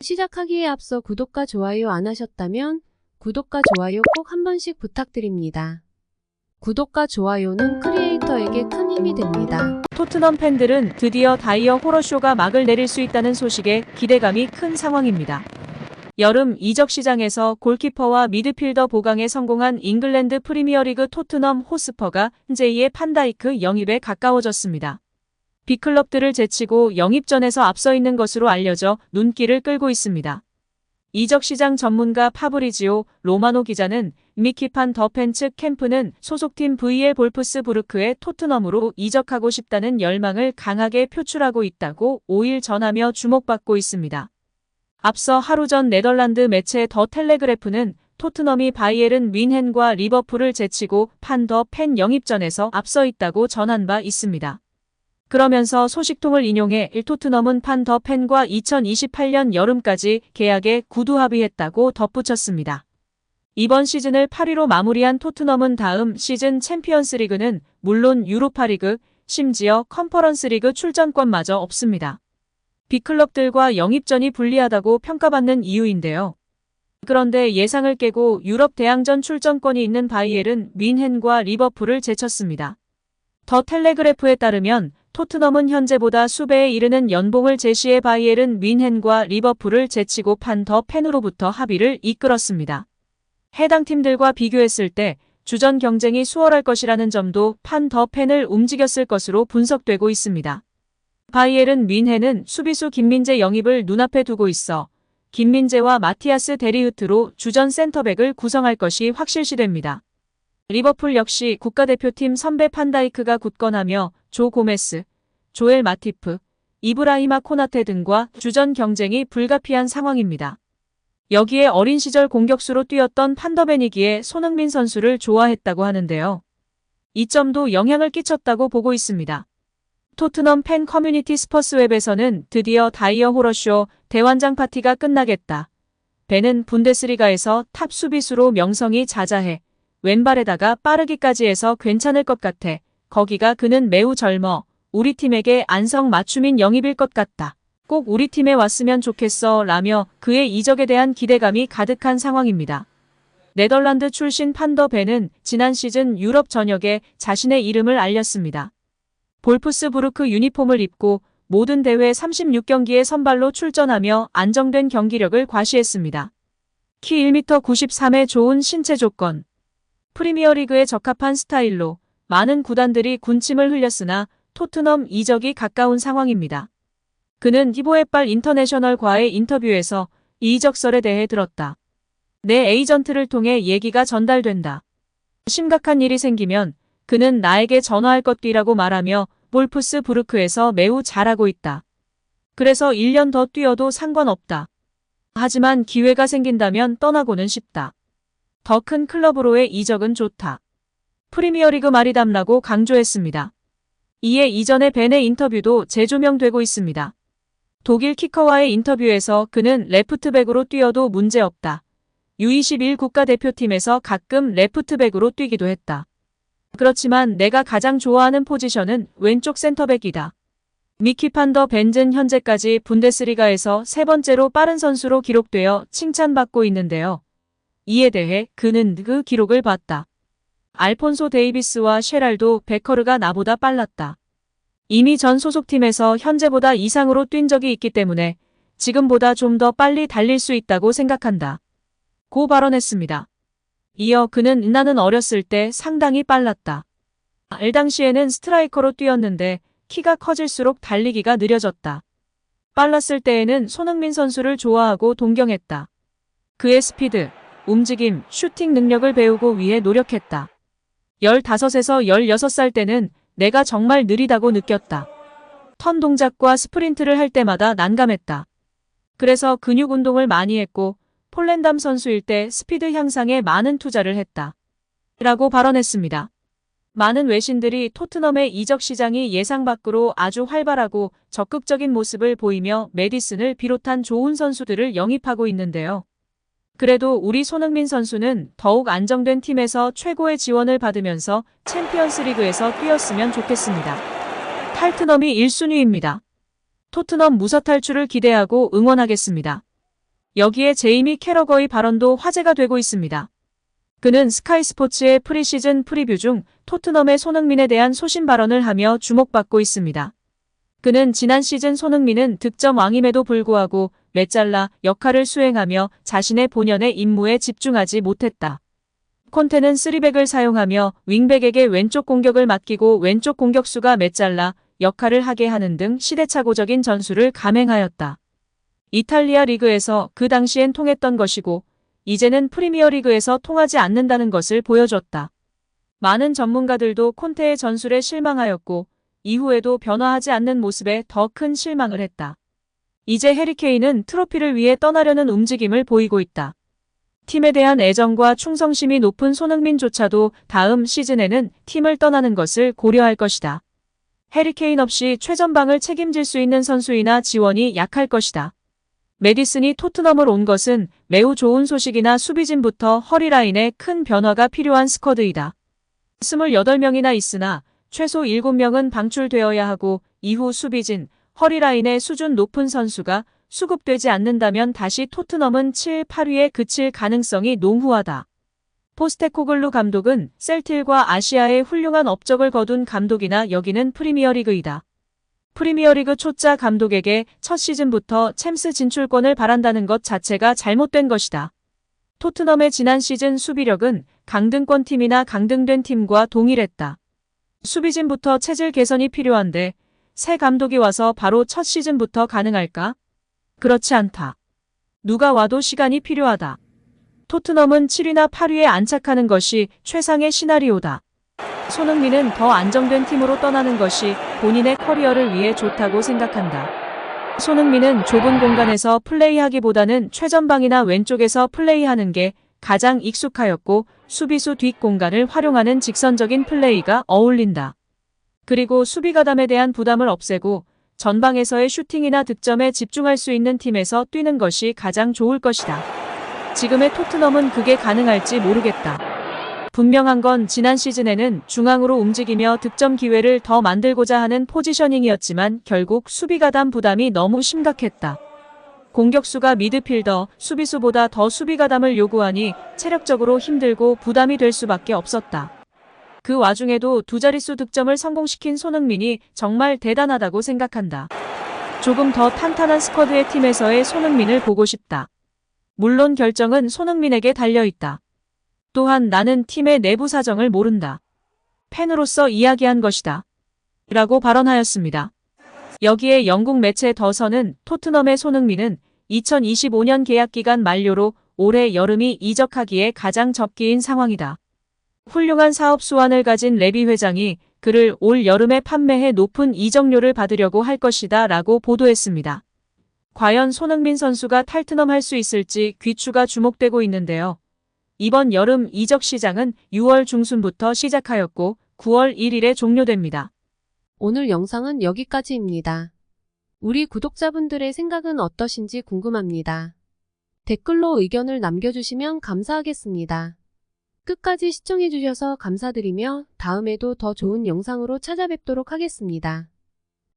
시작하기에 앞서 구독과 좋아요 안 하셨다면 구독과 좋아요 꼭 한 번씩 부탁드립니다. 구독과 좋아요는 크리에이터에게 큰 힘이 됩니다. 토트넘 팬들은 드디어 다이어 호러쇼가 막을 내릴 수 있다는 소식에 기대감이 큰 상황입니다. 여름 이적 시장에서 골키퍼와 미드필더 보강에 성공한 잉글랜드 프리미어리그 토트넘 호스퍼가 제2의 판다이크 영입에 가까워졌습니다. 빅클럽들을 제치고 영입전에서 앞서 있는 것으로 알려져 눈길을 끌고 있습니다. 이적시장 전문가 파브리지오 로마노 기자는 미키 판 더 펜 측 캠프는 소속팀 VL 볼프스부르크의 토트넘으로 이적하고 싶다는 열망을 강하게 표출하고 있다고 5일 전하며 주목받고 있습니다. 앞서 하루 전 네덜란드 매체 더 텔레그래프는 토트넘이 바이에른 뮌헨과 리버풀을 제치고 판 더 펜 영입전에서 앞서 있다고 전한 바 있습니다. 그러면서 소식통을 인용해 토트넘은 판 더 펜과 2028년 여름까지 계약에 구두 합의했다고 덧붙였습니다. 이번 시즌을 8위로 마무리한 토트넘은 다음 시즌 챔피언스리그는 물론 유로파리그, 심지어 컨퍼런스리그 출전권마저 없습니다. 빅클럽들과 영입전이 불리하다고 평가받는 이유인데요. 그런데 예상을 깨고 유럽 대항전 출전권이 있는 바이에른 뮌헨과 리버풀을 제쳤습니다. 더 텔레그래프에 따르면 토트넘은 현재보다 수배에 이르는 연봉을 제시해 바이에른 뮌헨과 리버풀을 제치고 판 더 펜으로부터 합의를 이끌었습니다. 해당 팀들과 비교했을 때 주전 경쟁이 수월할 것이라는 점도 판 더 펜을 움직였을 것으로 분석되고 있습니다. 바이에른 뮌헨은 수비수 김민재 영입을 눈앞에 두고 있어 김민재와 마티아스 데리흐트로 주전 센터백을 구성할 것이 확실시됩니다. 리버풀 역시 국가대표팀 선배 판다이크가 굳건하며 조 고메스, 조엘 마티프, 이브라히마 코나테 등과 주전 경쟁이 불가피한 상황입니다. 여기에 어린 시절 공격수로 뛰었던 판더벤이기에 손흥민 선수를 좋아했다고 하는데요. 이 점도 영향을 끼쳤다고 보고 있습니다. 토트넘 팬 커뮤니티 스퍼스웹에서는 드디어 다이어 호러쇼 대환장 파티가 끝나겠다. 벤은 분데스리가에서 탑 수비수로 명성이 자자해. 왼발에다가 빠르기까지 해서 괜찮을 것 같아. 거기가 그는 매우 젊어. 우리 팀에게 안성맞춤인 영입일 것 같다. 꼭 우리 팀에 왔으면 좋겠어 라며 그의 이적에 대한 기대감이 가득한 상황입니다. 네덜란드 출신 판 더 벤은 지난 시즌 유럽 전역에 자신의 이름을 알렸습니다. 볼프스부르크 유니폼을 입고 모든 대회 36경기에 선발로 출전하며 안정된 경기력을 과시했습니다. 키 1m 93의 좋은 신체 조건. 프리미어리그에 적합한 스타일로 많은 구단들이 군침을 흘렸으나 토트넘 이적이 가까운 상황입니다. 그는 히보에빨 인터내셔널과의 인터뷰에서 이 이적설에 대해 들었다. 내 에이전트를 통해 얘기가 전달된다. 심각한 일이 생기면 그는 나에게 전화할 것이라고 말하며 볼프스부르크에서 매우 잘하고 있다. 그래서 1년 더 뛰어도 상관없다. 하지만 기회가 생긴다면 떠나고는 싶다. 더 큰 클럽으로의 이적은 좋다. 프리미어리그 말이 담라고 강조했습니다. 이에 이전의 벤의 인터뷰도 재조명되고 있습니다. 독일 키커와의 인터뷰에서 그는 레프트백으로 뛰어도 문제없다. U21 국가대표팀에서 가끔 레프트백으로 뛰기도 했다. 그렇지만 내가 가장 좋아하는 포지션은 왼쪽 센터백이다. 미키 판 더 벤은 현재까지 분데스리가에서 세 번째로 빠른 선수로 기록되어 칭찬받고 있는데요. 이에 대해 그는 그 기록을 봤다. 알폰소 데이비스와 셰랄도 베커르가 나보다 빨랐다. 이미 전 소속팀에서 현재보다 이상으로 뛴 적이 있기 때문에 지금보다 좀 더 빨리 달릴 수 있다고 생각한다. 고 발언했습니다. 이어 그는 나는 어렸을 때 상당히 빨랐다. 당시에는 스트라이커로 뛰었는데 키가 커질수록 달리기가 느려졌다. 빨랐을 때에는 손흥민 선수를 좋아하고 동경했다. 그의 스피드, 움직임, 슈팅 능력을 배우고 위해 노력했다. 15에서 16살 때는 내가 정말 느리다고 느꼈다. 턴 동작과 스프린트를 할 때마다 난감했다. 그래서 근육 운동을 많이 했고 폴랜담 선수일 때 스피드 향상에 많은 투자를 했다. 라고 발언했습니다. 많은 외신들이 토트넘의 이적 시장이 예상 밖으로 아주 활발하고 적극적인 모습을 보이며 메디슨을 비롯한 좋은 선수들을 영입하고 있는데요. 그래도 우리 손흥민 선수는 더욱 안정된 팀에서 최고의 지원을 받으면서 챔피언스리그에서 뛰었으면 좋겠습니다. 탈트넘이 1순위입니다. 토트넘 무사 탈출을 기대하고 응원하겠습니다. 여기에 제이미 캐러거의 발언도 화제가 되고 있습니다. 그는 스카이 스포츠의 프리시즌 프리뷰 중 토트넘의 손흥민에 대한 소신 발언을 하며 주목받고 있습니다. 그는 지난 시즌 손흥민은 득점 왕임에도 불구하고 메잘라 역할을 수행하며 자신의 본연의 임무에 집중하지 못했다. 콘테는 3백을 사용하며 윙백에게 왼쪽 공격을 맡기고 왼쪽 공격수가 메잘라 역할을 하게 하는 등 시대착오적인 전술을 감행하였다. 이탈리아 리그에서 그 당시엔 통했던 것이고 이제는 프리미어리그에서 통하지 않는다는 것을 보여줬다. 많은 전문가들도 콘테의 전술에 실망하였고 이후에도 변화하지 않는 모습에 더 큰 실망을 했다. 이제 해리케인은 트로피를 위해 떠나려는 움직임을 보이고 있다. 팀에 대한 애정과 충성심이 높은 손흥민조차도 다음 시즌에는 팀을 떠나는 것을 고려할 것이다. 해리케인 없이 최전방을 책임질 수 있는 선수이나 지원이 약할 것이다. 메디슨이 토트넘을 온 것은 매우 좋은 소식이나 수비진부터 허리라인에 큰 변화가 필요한 스쿼드이다. 28명이나 있으나 최소 7명은 방출되어야 하고 이후 수비진, 허리라인의 수준 높은 선수가 수급되지 않는다면 다시 토트넘은 7, 8위에 그칠 가능성이 농후하다. 포스테코글루 감독은 셀틸과 아시아의 훌륭한 업적을 거둔 감독이나 여기는 프리미어리그이다. 프리미어리그 초짜 감독에게 첫 시즌부터 챔스 진출권을 바란다는 것 자체가 잘못된 것이다. 토트넘의 지난 시즌 수비력은 강등권 팀이나 강등된 팀과 동일했다. 수비진부터 체질 개선이 필요한데 새 감독이 와서 바로 첫 시즌부터 가능할까? 그렇지 않다. 누가 와도 시간이 필요하다. 토트넘은 7위나 8위에 안착하는 것이 최상의 시나리오다. 손흥민은 더 안정된 팀으로 떠나는 것이 본인의 커리어를 위해 좋다고 생각한다. 손흥민은 좁은 공간에서 플레이하기보다는 최전방이나 왼쪽에서 플레이하는 게 가장 익숙하였고 수비수 뒷 공간을 활용하는 직선적인 플레이가 어울린다. 그리고 수비 가담에 대한 부담을 없애고 전방에서의 슈팅이나 득점에 집중할 수 있는 팀에서 뛰는 것이 가장 좋을 것이다. 지금의 토트넘은 그게 가능할지 모르겠다. 분명한 건 지난 시즌에는 중앙으로 움직이며 득점 기회를 더 만들고자 하는 포지셔닝이었지만 결국 수비 가담 부담이 너무 심각했다. 공격수가 미드필더, 수비수보다 더 수비 가담을 요구하니 체력적으로 힘들고 부담이 될 수밖에 없었다. 그 와중에도 두 자릿수 득점을 성공시킨 손흥민이 정말 대단하다고 생각한다. 조금 더 탄탄한 스쿼드의 팀에서의 손흥민을 보고 싶다. 물론 결정은 손흥민에게 달려있다. 또한 나는 팀의 내부 사정을 모른다. 팬으로서 이야기한 것이다. 라고 발언하였습니다. 여기에 영국 매체 더선은 토트넘의 손흥민은 2025년 계약기간 만료로 올해 여름이 이적하기에 가장 적기인 상황이다. 훌륭한 사업 수완을 가진 레비 회장이 그를 올 여름에 판매해 높은 이적료를 받으려고 할 것이다 라고 보도했습니다. 과연 손흥민 선수가 탈트넘할 수 있을지 귀추가 주목되고 있는데요. 이번 여름 이적 시장은 6월 중순부터 시작하였고 9월 1일에 종료됩니다. 오늘 영상은 여기까지입니다. 우리 구독자분들의 생각은 어떠신지 궁금합니다. 댓글로 의견을 남겨주시면 감사하겠습니다. 끝까지 시청해주셔서 감사드리며 다음에도 더 좋은 영상으로 찾아뵙도록 하겠습니다.